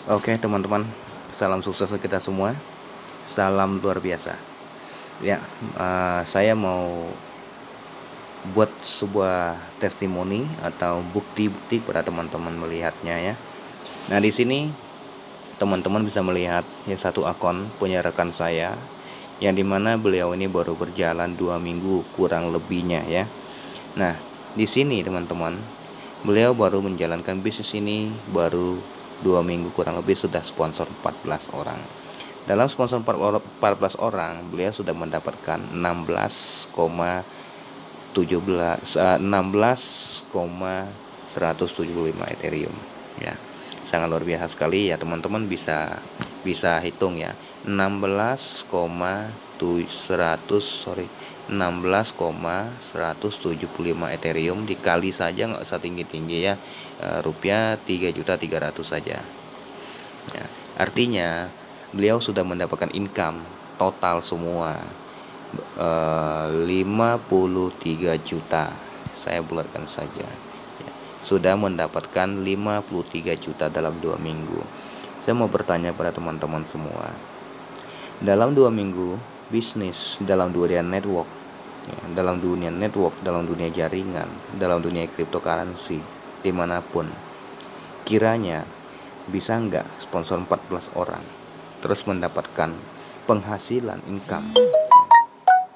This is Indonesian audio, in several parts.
Oke teman-teman, salam sukses kita semua, salam luar biasa. Ya, saya mau buat sebuah testimoni atau bukti-bukti pada teman-teman melihatnya ya. Nah di sini teman-teman bisa melihat ya satu akun punya rekan saya, yang dimana beliau ini baru berjalan 2 minggu kurang lebihnya ya. Nah di sini teman-teman, beliau baru menjalankan bisnis ini baru 2 minggu kurang lebih sudah sponsor 14 orang. Dalam sponsor 14 orang, beliau sudah mendapatkan 16,175 Ethereum ya. Sangat luar biasa sekali ya teman-teman, bisa bisa hitung ya. 16,175 Ethereum dikali saja, nggak usah tinggi-tinggi ya, rupiah 3.300.000 saja ya. Artinya beliau sudah mendapatkan income total semua 53 juta. Saya bulatkan saja ya. Sudah mendapatkan 53 juta dalam 2 minggu. Saya mau bertanya pada teman-teman semua, dalam 2 minggu bisnis dalam dunia network ya, dalam dunia jaringan, dalam dunia cryptocurrency, dimanapun, kiranya bisa nggak sponsor 14 orang terus mendapatkan penghasilan income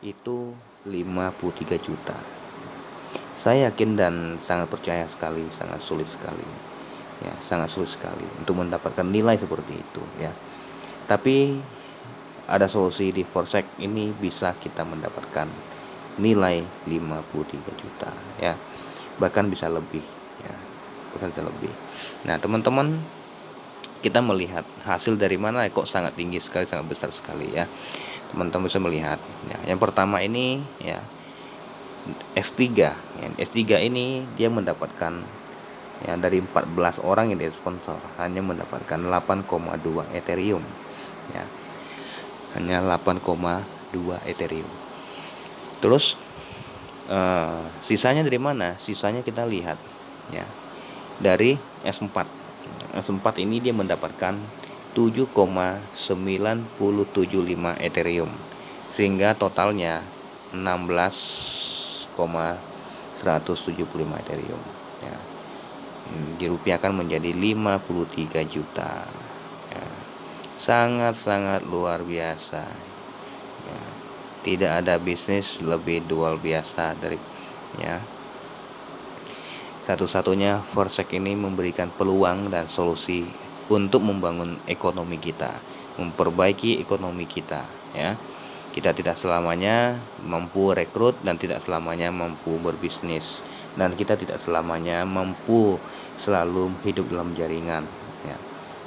itu 53 juta? Saya yakin dan sangat percaya sekali, sangat sulit sekali ya, sangat sulit sekali untuk mendapatkan nilai seperti itu ya. Tapi ada solusi. Di Forsec ini bisa kita mendapatkan nilai 53 juta ya, bahkan bisa lebih ya, bahkan bisa lebih. Nah teman-teman, kita melihat hasil dari mana kok sangat tinggi sekali, sangat besar sekali ya. Teman-teman bisa melihat ya, yang pertama ini ya, S3 ya. S3 ini dia mendapatkan ya, dari 14 orang yang dia sponsor hanya mendapatkan 8,2 Ethereum ya, hanya 8,2 Ethereum. Terus sisanya dari mana? Sisanya kita lihat ya, dari S4. S4 ini dia mendapatkan 7,975 Ethereum, sehingga totalnya 16,175 Ethereum ya. Dirupiahkan menjadi 53 juta ya. Sangat-sangat luar biasa ya. Tidak ada bisnis lebih luar biasa dari ya. Satu-satunya Forsec ini memberikan peluang dan solusi untuk membangun ekonomi kita, memperbaiki ekonomi kita ya. Kita tidak selamanya mampu rekrut dan tidak selamanya mampu berbisnis, dan kita tidak selamanya mampu selalu hidup dalam jaringan ya.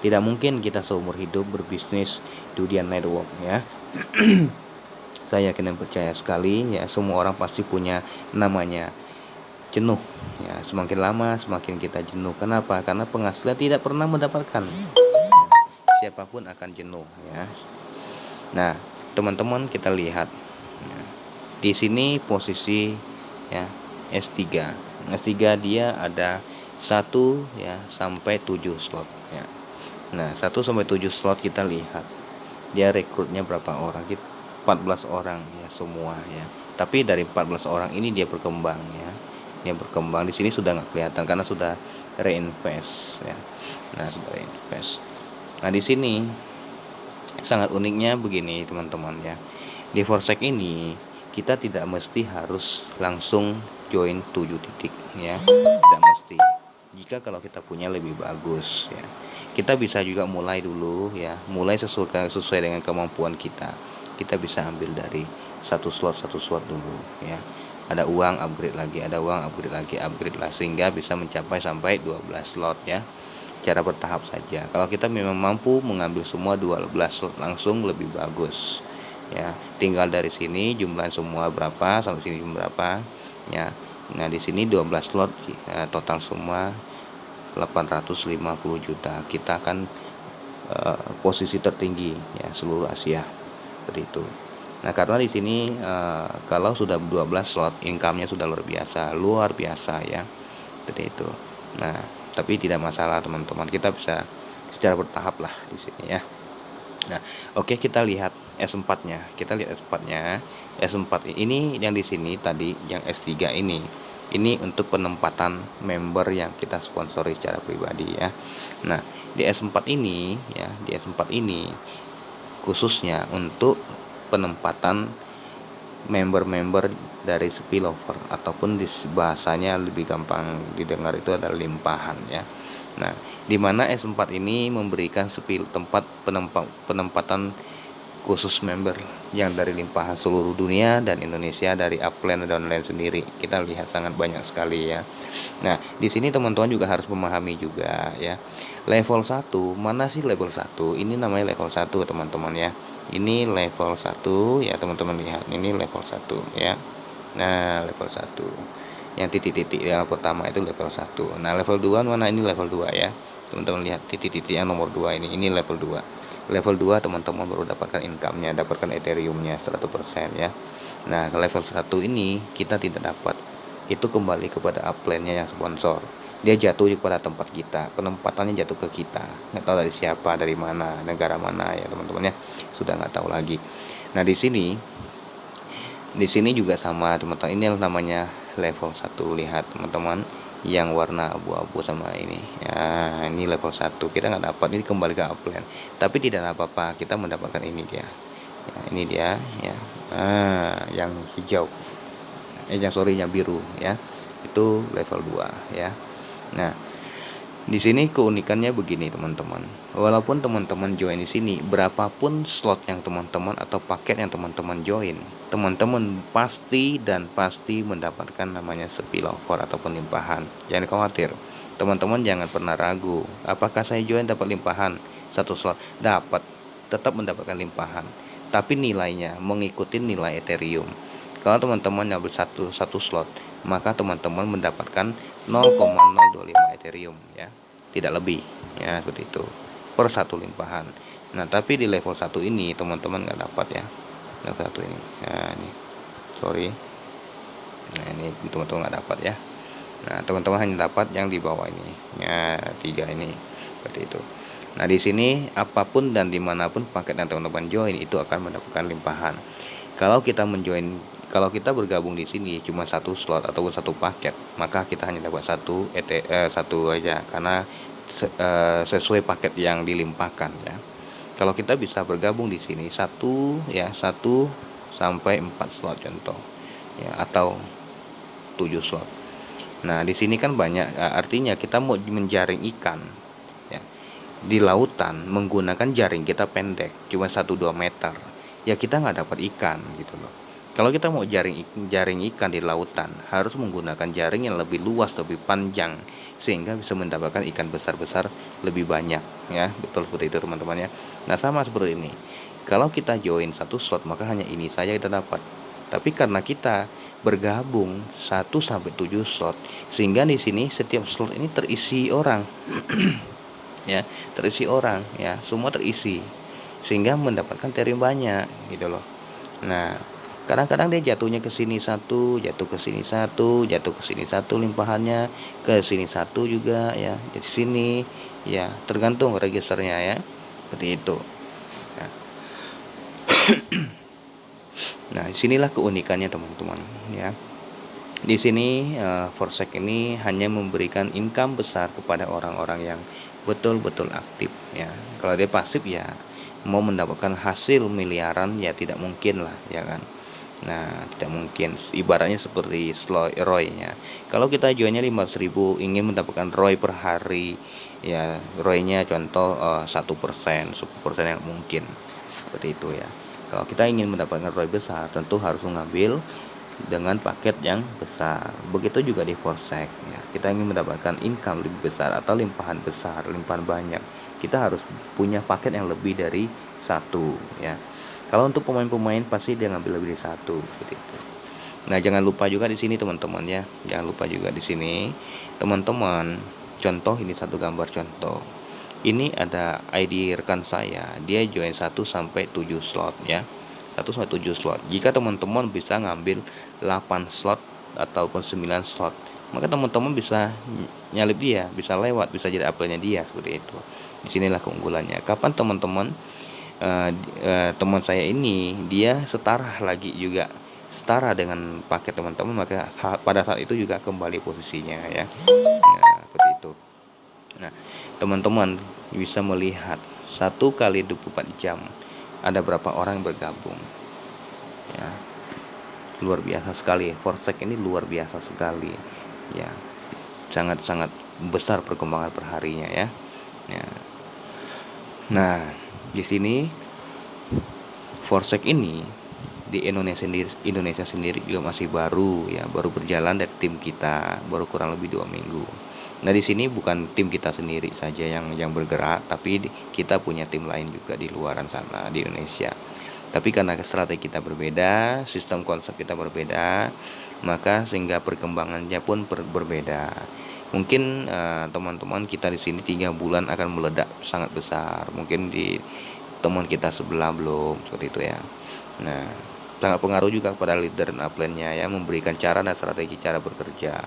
Tidak mungkin kita seumur hidup berbisnis dunia network ya. Saya yakin dan percaya sekali ya, semua orang pasti punya namanya jenuh ya. Semakin lama semakin kita jenuh. Kenapa? Karena penghasilan tidak pernah mendapatkan. Siapapun akan jenuh ya. Nah teman-teman, kita lihat ya, di sini posisi ya S3. S3 dia ada 1 ya sampai 7 slot ya. Nah 1 sampai 7 slot kita lihat dia rekrutnya berapa orang? 14 orang ya semua ya. Tapi dari 14 orang ini dia berkembang ya. Dia berkembang di sini sudah nggak kelihatan karena sudah reinvest ya. Nah sudah reinvest. Nah di sini sangat uniknya begini teman-teman ya. Di Forsec ini kita tidak mesti harus langsung join 7 titik ya. Tidak mesti. Jika kalau kita punya lebih bagus ya, kita bisa juga mulai dulu ya, mulai sesuai dengan kemampuan kita. Kita bisa ambil dari satu slot dulu ya. Ada uang upgrade lagi, ada uang upgrade lagi, upgrade lah, sehingga bisa mencapai sampai 12 slot ya. Cara bertahap saja. Kalau kita memang mampu mengambil semua 12 slot langsung, lebih bagus ya. Tinggal dari sini jumlah semua berapa, sampai sini jumlah berapa ya. Nah di sini 12 slot ya, total semua 850 juta. Kita akan posisi tertinggi ya seluruh Asia seperti itu. Nah karena di sini kalau sudah 12 slot, income-nya sudah luar biasa ya seperti itu. Nah tapi tidak masalah teman-teman, kita bisa secara bertahap lah di sini ya. Nah, oke, kita lihat S4-nya. Kita lihat S4-nya. S4 ini yang di sini tadi yang S3 ini. Ini untuk penempatan member yang kita sponsori secara pribadi ya. Nah, di S4 ini ya, di S4 ini khususnya untuk penempatan member-member dari spillover, ataupun di bahasanya lebih gampang didengar itu adalah limpahan ya. Nah, di mana S4 ini memberikan tempat penempatan khusus member yang dari limpahan seluruh dunia dan Indonesia, dari upline dan downline sendiri. Kita lihat sangat banyak sekali ya. Nah, di sini teman-teman juga harus memahami juga ya. Level 1, mana sih level 1? Ini namanya level 1 teman-teman ya. Ini level 1 ya teman-teman, lihat. Ini level 1 ya. Nah, level 1. Yang titik-titik yang pertama itu level 1. Nah, level 2 mana? Ini level 2 ya. Teman-teman lihat titik-titik yang nomor 2 ini level 2. Level 2 teman-teman baru dapatkan income-nya, dapatkan Ethereum-nya 100% ya. Nah, ke level 1 ini kita tidak dapat. Itu kembali kepada upline-nya yang sponsor. Dia jatuh kepada tempat kita, penempatannya jatuh ke kita. Nggak tahu dari siapa, dari mana, negara mana ya teman-teman ya. Sudah nggak tahu lagi. Nah, di sini juga sama teman-teman. Ini namanya level 1. Lihat teman-teman, yang warna abu-abu sama ini ya, ini level 1 kita nggak dapat, ini kembali ke upline, tapi tidak apa-apa, kita mendapatkan ini dia ya, ini dia ya, yang hijau yang biru ya, itu level 2 ya. Nah, di sini keunikannya begini teman-teman. Walaupun teman-teman join di sini, berapapun slot yang teman-teman atau paket yang teman-teman join, teman-teman pasti mendapatkan namanya spillover ataupun limpahan. Jangan khawatir. Teman-teman jangan pernah ragu, apakah saya join dapat limpahan satu slot? Dapat, tetap mendapatkan limpahan. Tapi nilainya mengikuti nilai Ethereum. Kalau teman-teman ngambil satu slot, maka teman-teman mendapatkan 0,025 Ethereum ya, tidak lebih ya, seperti itu per satu limpahan. Nah, tapi di level 1 ini teman-teman nggak dapat ya, level 1 ini ya, ini sorry, nah ini teman-teman nggak dapat ya. Nah, teman-teman hanya dapat yang di bawah ini ya, 3 ini, seperti itu. Nah, di sini apapun dan dimanapun paket yang teman-teman join itu akan mendapatkan limpahan. Kalau kita bergabung di sini cuma satu slot ataupun satu paket, maka kita hanya dapat satu aja, karena sesuai paket yang dilimpahkan ya. Kalau kita bisa bergabung di sini satu sampai 4 slot contoh ya, atau 7 slot. Nah, di sini kan banyak, artinya kita mau menjaring ikan ya di lautan menggunakan jaring kita pendek cuma 1-2 meter ya, kita nggak dapat ikan gitu loh. Kalau kita mau jaring ikan di lautan, harus menggunakan jaring yang lebih luas, lebih panjang, sehingga bisa mendapatkan ikan besar-besar lebih banyak ya. Betul seperti itu teman-teman ya. Nah, sama seperti ini. Kalau kita join satu slot, maka hanya ini saja kita dapat. Tapi karena kita bergabung 1-7 slot, sehingga di sini setiap slot ini terisi orang ya, terisi orang ya, semua terisi, sehingga mendapatkan Ethereum banyak gitu loh. Nah, kadang-kadang dia jatuhnya ke sini satu, jatuh ke sini satu, jatuh ke sini satu limpahannya, ke sini satu juga ya, di sini ya, tergantung registernya ya, seperti itu. Nah, disinilah keunikannya teman-teman ya. Di sini Forsec ini hanya memberikan income besar kepada orang-orang yang betul-betul aktif ya. Kalau dia pasif ya, mau mendapatkan hasil miliaran ya tidak mungkin lah ya kan. Nah, tidak mungkin. Ibaratnya seperti ROI-nya. Kalau kita jualnya 500.000, ingin mendapatkan ROI per hari ya, ROI-nya contoh 1%, 10% yang mungkin. Seperti itu ya. Kalau kita ingin mendapatkan ROI besar, tentu harus mengambil dengan paket yang besar. Begitu juga di Forsec ya. Kita ingin mendapatkan income lebih besar atau limpahan besar, limpahan banyak, kita harus punya paket yang lebih dari satu ya. Kalau untuk pemain-pemain pasti dia ngambil lebih dari satu, seperti itu. Nah, jangan lupa juga di sini teman-teman ya. Jangan lupa juga di sini teman-teman. Contoh, ini satu gambar contoh. Ini ada ID rekan saya, dia join 1-7 slot ya. 1-7 slot. Jika teman-teman bisa ngambil 8 slot ataupun 9 slot, maka teman-teman bisa nyalip dia, bisa lewat, bisa jadi apelnya dia, seperti itu. Disinilah keunggulannya. Kapan teman-teman teman saya ini dia setara dengan paket teman-teman, maka pada saat itu juga kembali posisinya ya. Nah, seperti itu. Nah, teman-teman bisa melihat 1 kali 24 jam ada berapa orang yang bergabung ya. Luar biasa sekali, Forsec ini luar biasa sekali ya, sangat-sangat besar perkembangan perharinya ya. Nah, di sini Forsec ini di Indonesia sendiri juga masih baru ya, baru berjalan dari tim kita baru kurang lebih 2 minggu. Nah, di sini bukan tim kita sendiri saja yang bergerak, tapi kita punya tim lain juga di luaran sana di Indonesia. Tapi karena strategi kita berbeda, sistem konsep kita berbeda, maka sehingga perkembangannya pun berbeda. Mungkin teman-teman kita di sini 3 bulan akan meledak sangat besar. Mungkin di teman kita sebelah belum seperti itu ya. Nah, sangat pengaruh juga kepada leader dan upline-nya ya, memberikan cara dan strategi cara bekerja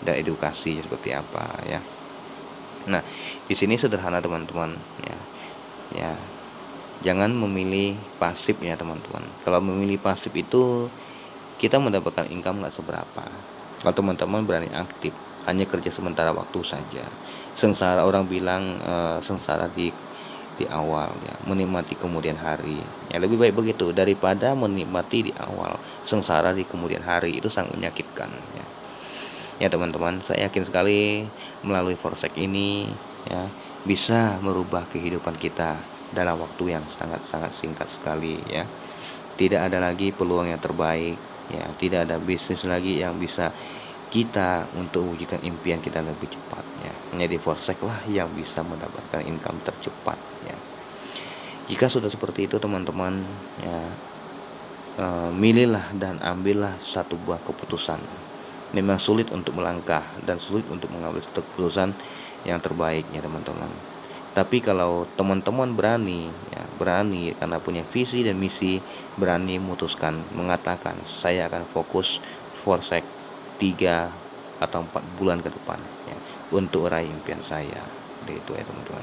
dan edukasi seperti apa ya. Nah, di sini sederhana teman-teman ya. Ya, jangan memilih pasif ya teman-teman. Kalau memilih pasif itu kita mendapatkan income nggak seberapa. Kalau teman-teman berani aktif, hanya kerja sementara waktu saja. Sengsara, orang bilang sengsara di awal ya, menikmati kemudian hari. Ya, lebih baik begitu daripada menikmati di awal, sengsara di kemudian hari, itu sangat menyakitkan ya. Ya teman-teman, saya yakin sekali melalui Forsec ini ya bisa merubah kehidupan kita dalam waktu yang sangat-sangat singkat sekali ya. Tidak ada lagi peluang yang terbaik ya, tidak ada bisnis lagi yang bisa kita untuk wujudkan impian kita lebih cepat ya. Menjadi Forsec lah yang bisa mendapatkan income tercepat ya. Jika sudah seperti itu teman-teman ya, milihlah dan ambillah satu buah keputusan. Memang sulit untuk melangkah dan sulit untuk mengambil satu keputusan yang terbaik ya teman-teman. Tapi kalau teman-teman berani ya, berani karena punya visi dan misi, berani memutuskan, mengatakan saya akan fokus Forsec 3 atau 4 bulan ke depan ya, untuk raih impian saya. Itu ya teman-teman.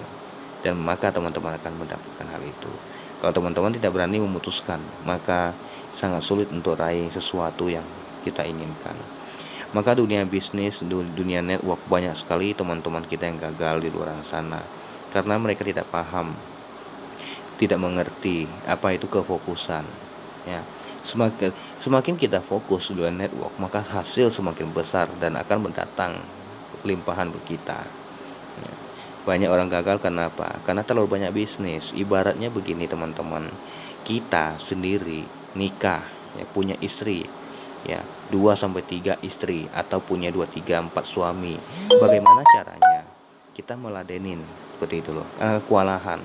Dan maka teman-teman akan mendapatkan hal itu. Kalau teman-teman tidak berani memutuskan, maka sangat sulit untuk raih sesuatu yang kita inginkan. Maka dunia bisnis, dunia network, banyak sekali teman-teman kita yang gagal di luar sana karena mereka tidak paham, tidak mengerti apa itu kefokusan ya. Semakin kita fokus di network, maka hasil semakin besar dan akan mendatang limpahan bagi kita ya. Banyak orang gagal kenapa? Karena terlalu banyak bisnis. Ibaratnya begini teman-teman, kita sendiri nikah ya, punya istri ya, 2-3 istri atau punya 2-3-4 suami. Bagaimana caranya? Kita meladenin seperti itu loh, kewalahan.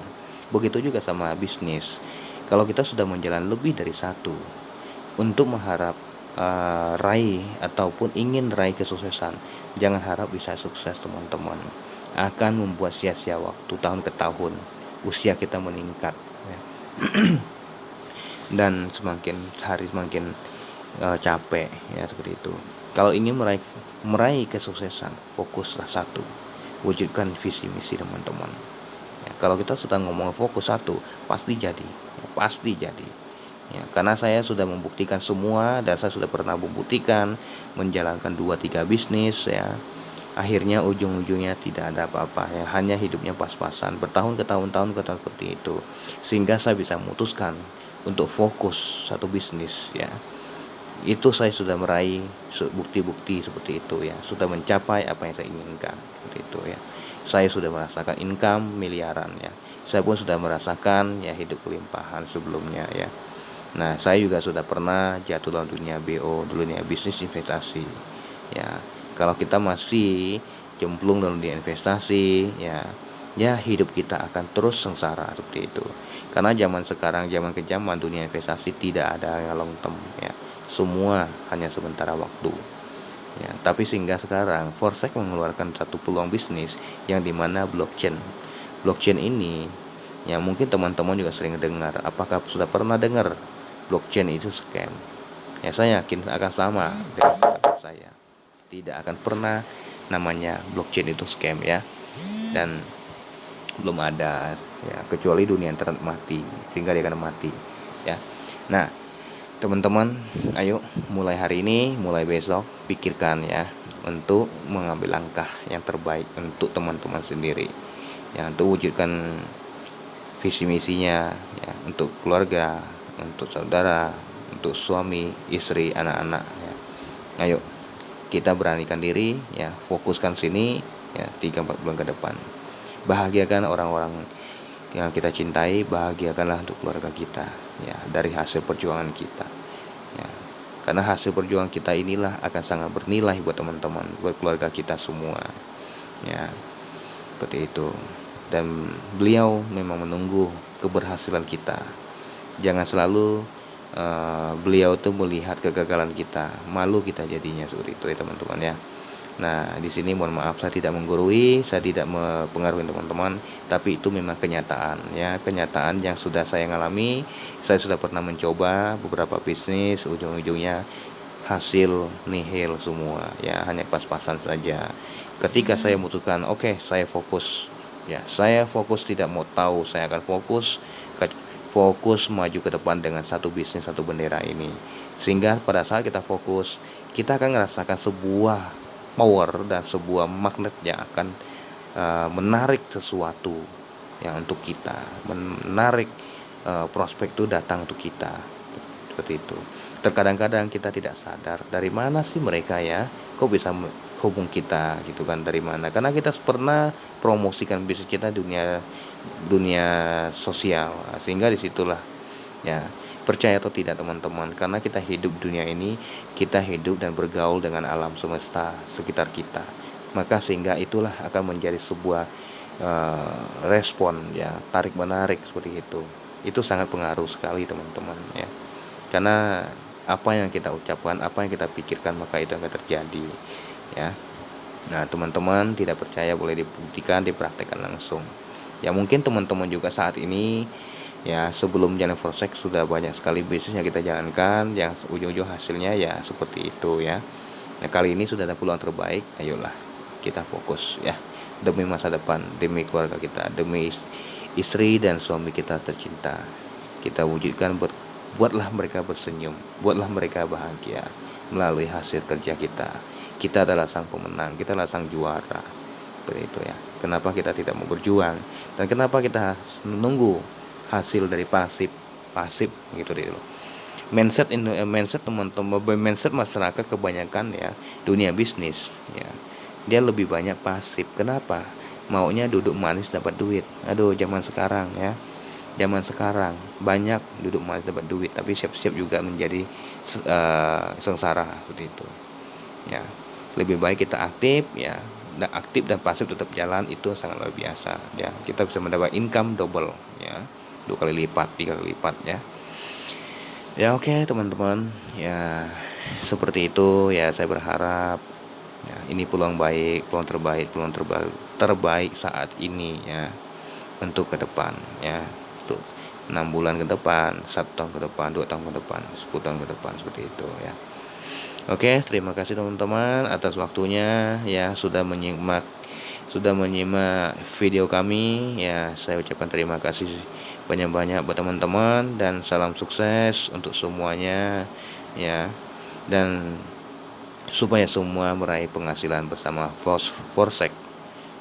Begitu juga sama bisnis. Kalau kita sudah menjalani lebih dari satu, untuk mengharap raih ataupun ingin raih kesuksesan, jangan harap bisa sukses teman-teman. Akan membuat sia-sia waktu tahun ke tahun, usia kita meningkat ya. Dan semakin hari semakin capek ya, seperti itu. Kalau ingin meraih kesuksesan, fokuslah satu, wujudkan visi misi teman-teman ya. Kalau kita sudah ngomong fokus satu, pasti jadi ya, pasti jadi ya. Karena saya sudah membuktikan semua, dan saya sudah pernah membuktikan menjalankan 2-3 bisnis ya. Akhirnya ujung-ujungnya tidak ada apa-apa ya, hanya hidupnya pas-pasan bertahun ke tahun seperti itu. Sehingga saya bisa memutuskan untuk fokus satu bisnis ya. Itu saya sudah meraih bukti-bukti seperti itu ya, sudah mencapai apa yang saya inginkan seperti itu ya. Saya sudah merasakan income miliaran ya. Saya pun sudah merasakan ya hidup kelimpahan sebelumnya ya. Nah, saya juga sudah pernah jatuh dalam dunia BO, dunia bisnis investasi ya. Kalau kita masih cemplung dalam dunia investasi ya hidup kita akan terus sengsara seperti itu. Karena zaman sekarang, zaman kejaman, dunia investasi tidak ada yang long term ya, semua hanya sementara waktu ya. Tapi sehingga sekarang Forsec mengeluarkan satu peluang bisnis yang dimana blockchain ini ya, mungkin teman-teman juga sering dengar. Apakah sudah pernah dengar blockchain itu scam ya? Saya yakin akan sama dengan pendapat saya, tidak akan pernah namanya blockchain itu scam ya. Dan belum ada ya, kecuali dunia internet mati, sehingga dia akan mati ya. Nah, teman-teman, ayo mulai hari ini, mulai besok pikirkan ya untuk mengambil langkah yang terbaik untuk teman-teman sendiri ya, untuk wujudkan visi misinya ya, untuk keluarga, untuk saudara, untuk suami, istri, anak-anak ya. Ayo kita beranikan diri ya, fokuskan sini ya, 3-4 bulan ke depan. Bahagiakan orang-orang yang kita cintai, bahagiakanlah untuk keluarga kita ya, dari hasil perjuangan kita ya. Karena hasil perjuangan kita inilah akan sangat bernilai buat teman-teman, buat keluarga kita semua ya, seperti itu. Dan beliau memang menunggu keberhasilan kita. Jangan selalu beliau tuh melihat kegagalan kita, malu kita jadinya, seperti itu ya teman-teman ya. Nah, di sini mohon maaf saya tidak menggurui, saya tidak mempengaruhi teman-teman, tapi itu memang kenyataan ya, kenyataan yang sudah saya alami. Saya sudah pernah mencoba beberapa bisnis, ujung-ujungnya hasil nihil semua ya, hanya pas-pasan saja. Ketika saya memutuskan, oke, saya fokus ya, saya fokus, tidak mau tahu, saya akan fokus maju ke depan dengan satu bisnis, satu bendera ini. Sehingga pada saat kita fokus, kita akan merasakan sebuah power dan sebuah magnet yang akan menarik sesuatu yang untuk kita, menarik prospek itu datang untuk kita, seperti itu. Terkadang-kadang kita tidak sadar dari mana sih mereka ya, kok bisa hubung kita gitu kan, dari mana? Karena kita pernah promosikan bisnis kita dunia sosial, sehingga disitulah ya, percaya atau tidak teman-teman, karena kita hidup dunia ini, kita hidup dan bergaul dengan alam semesta sekitar kita, maka sehingga itulah akan menjadi sebuah respon ya, tarik menarik seperti itu sangat pengaruh sekali teman-teman ya. Karena apa yang kita ucapkan, apa yang kita pikirkan, maka itu akan terjadi ya. Nah, teman-teman tidak percaya boleh dibuktikan, dipraktekkan langsung ya. Mungkin teman-teman juga saat ini ya, sebelum jalan Forsec sudah banyak sekali bisnis yang kita jalankan, yang ujung-ujung hasilnya ya seperti itu ya. Nah, kali ini sudah ada peluang terbaik, ayolah kita fokus ya, demi masa depan, demi keluarga kita, demi istri dan suami kita tercinta. Kita wujudkan, buatlah mereka bersenyum, buatlah mereka bahagia melalui hasil kerja kita. Kita adalah sang pemenang, kita adalah sang juara, seperti itu ya. Kenapa kita tidak mau berjuang, dan kenapa kita menunggu hasil dari pasif gitu dulu. Mindset teman-teman, mindset masyarakat kebanyakan ya, dunia bisnis ya, dia lebih banyak pasif. Kenapa? Maunya duduk manis dapat duit. Aduh, zaman sekarang ya, zaman sekarang banyak duduk manis dapat duit, tapi siap-siap juga menjadi sengsara, seperti itu ya. Lebih baik kita aktif ya, aktif dan pasif tetap jalan, itu sangat luar biasa ya. Kita bisa mendapat income double ya, 2 kali lipat, 3 kali lipat ya. Ya oke teman-teman ya, seperti itu ya. Saya berharap ya, ini peluang baik, peluang terbaik saat ini ya, untuk ke depan ya, untuk 6 bulan ke depan, 1 tahun ke depan, 2 tahun ke depan, 10 tahun ke depan, seperti itu ya. Oke, terima kasih teman-teman atas waktunya ya, sudah menyimak video kami ya. Saya ucapkan terima kasih banyak-banyak buat teman-teman, dan salam sukses untuk semuanya ya, dan supaya semua meraih penghasilan bersama Forsec.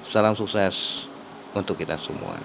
Salam sukses untuk kita semua.